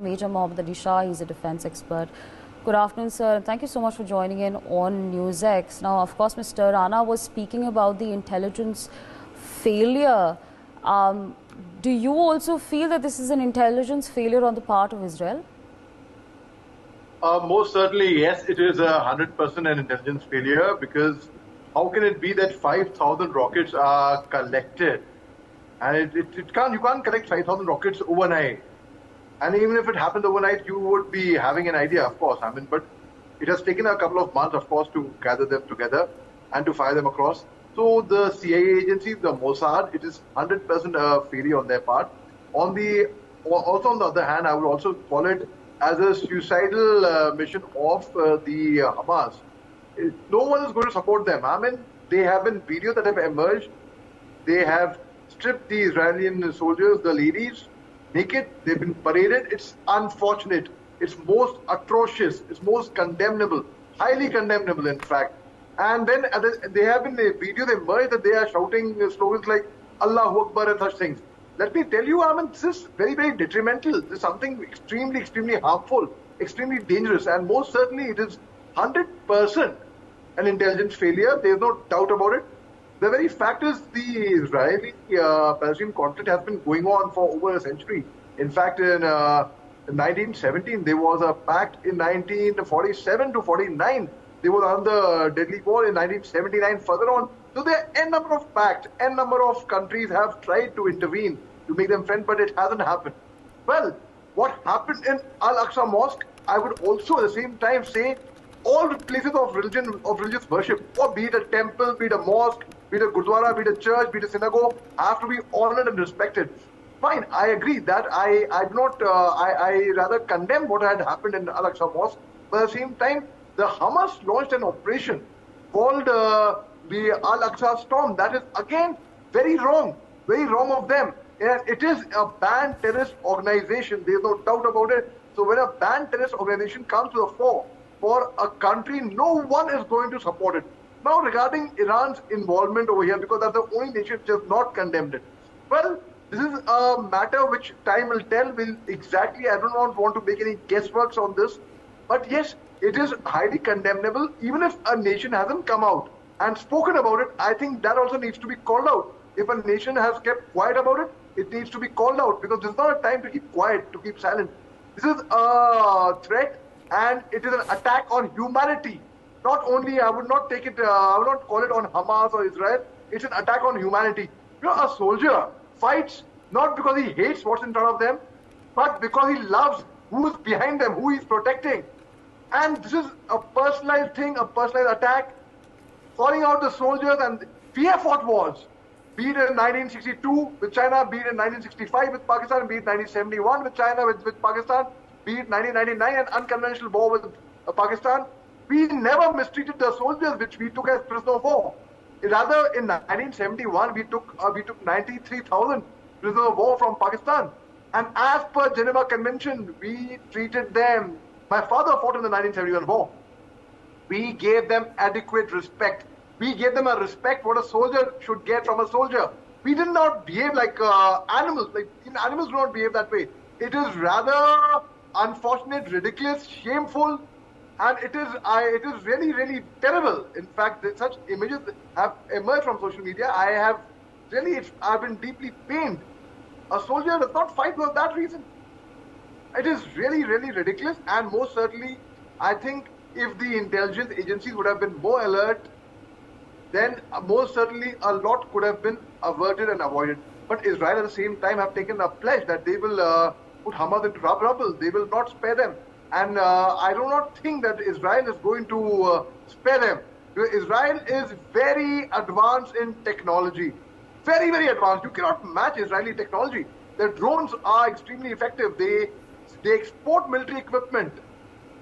Major Mohammed Ali Shah. He's a defense expert. Good afternoon, sir. Thank you so much for joining in on NewsX. Now, of course, Mr. Rana was speaking about the intelligence failure. Do you also feel that this is an intelligence failure on the part of Israel? Most certainly, yes, it is 100% an intelligence failure, because how can it be that 5,000 rockets are collected, and you can't collect 5,000 rockets overnight. And even if it happened overnight, you would be having an idea, of course. But it has taken a couple of months, of course, to gather them together and to fire them across. So the CIA agency, the Mossad, it is 100% a failure on their part. Also on the other hand, I would also call it as a suicidal mission of the Hamas. No one is going to support them. There have been videos that have emerged. They have stripped the Israeli soldiers, the ladies, naked. They've been paraded. It's unfortunate. It's most atrocious. It's most condemnable. Highly condemnable, in fact. And then there have been videos emerged that they are shouting slogans like Allahu Akbar and such things. Let me tell you, this is very, very detrimental. This is something extremely, extremely harmful, extremely dangerous, and most certainly it is 100% an intelligence failure. There is no doubt about it. The very fact is the Israeli-Palestinian conflict has been going on for over a century. In fact, in 1917, there was a pact. In 1947 to 49, there was another deadly war. In 1979, further on. So there are n number of pacts, n number of countries have tried to intervene to make them friends, but it hasn't happened. Well, what happened in Al-Aqsa Mosque, I would also at the same time say all places of religious worship, or be it a temple, be it a mosque, be it a gurdwara, be it a church, be it a synagogue, have to be honored and respected. Fine, I agree that I rather condemn what had happened in Al-Aqsa Mosque, but at the same time, the Hamas launched an operation called the Al-Aqsa Storm. That is again very wrong of them. It is a banned terrorist organization. There is no doubt about it. So when a banned terrorist organization comes to the fore for a country, no one is going to support it. Now, regarding Iran's involvement over here, because that's the only nation which has not condemned it. Well, this is a matter which time will tell. Exactly, I do not want to make any guessworks on this. But yes, it is highly condemnable. Even if a nation hasn't come out and spoken about it, I think that also needs to be called out. If a nation has kept quiet about it, it needs to be called out, because this is not a time to keep quiet, to keep silent. This is a threat, and it is an attack on humanity. Not only, I would not call it on Hamas or Israel. It's an attack on humanity. A soldier fights not because he hates what's in front of them, but because he loves who is behind them, who he's protecting. And this is a personalized thing, a personalized attack, calling out the soldiers. And we have fought wars, be it in 1962 with China, be it in 1965 with Pakistan, be it 1971 with China, with Pakistan, be it 1999, an unconventional war with Pakistan. We never mistreated the soldiers which we took as prisoner of war. Rather, in 1971, we took 93,000 prisoners of war from Pakistan. And as per Geneva Convention, we treated them. My father fought in the 1971 war. We gave them adequate respect. We gave them a respect what a soldier should get from a soldier. We did not behave like animals. Animals do not behave that way. It is rather unfortunate, ridiculous, shameful, and it is really, really terrible. In fact, such images have emerged from social media. I've been deeply pained. A soldier does not fight for that reason. It is really, really ridiculous, and most certainly, I think if the intelligence agencies would have been more alert, then most certainly a lot could have been averted and avoided. But Israel at the same time have taken a pledge that they will put Hamas into rubble. They will not spare them. And I do not think that Israel is going to spare them. Israel is very advanced in technology. Very, very advanced. You cannot match Israeli technology. Their drones are extremely effective. They export military equipment.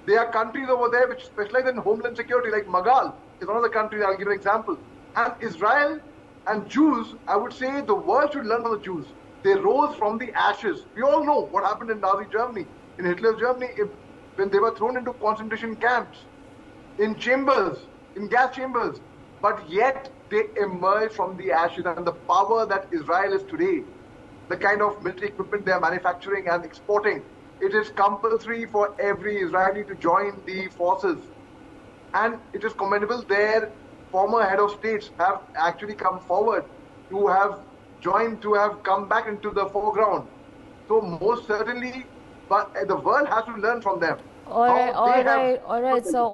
There are countries over there which specialize in homeland security, like Magal is one of the countries. I'll give an example. And Israel and Jews, I would say the world should learn from the Jews. They rose from the ashes. We all know what happened in Nazi Germany, in Hitler's Germany, when they were thrown into concentration camps, in chambers, in gas chambers. But yet they emerged from the ashes, and the power that Israel is today, the kind of military equipment they are manufacturing and exporting, it is compulsory for every Israeli to join the forces. And it is commendable their former head of states have actually come forward to have joined, to have come back into the foreground. So most certainly, but the world has to learn from them. All right, How all they have right, all right. So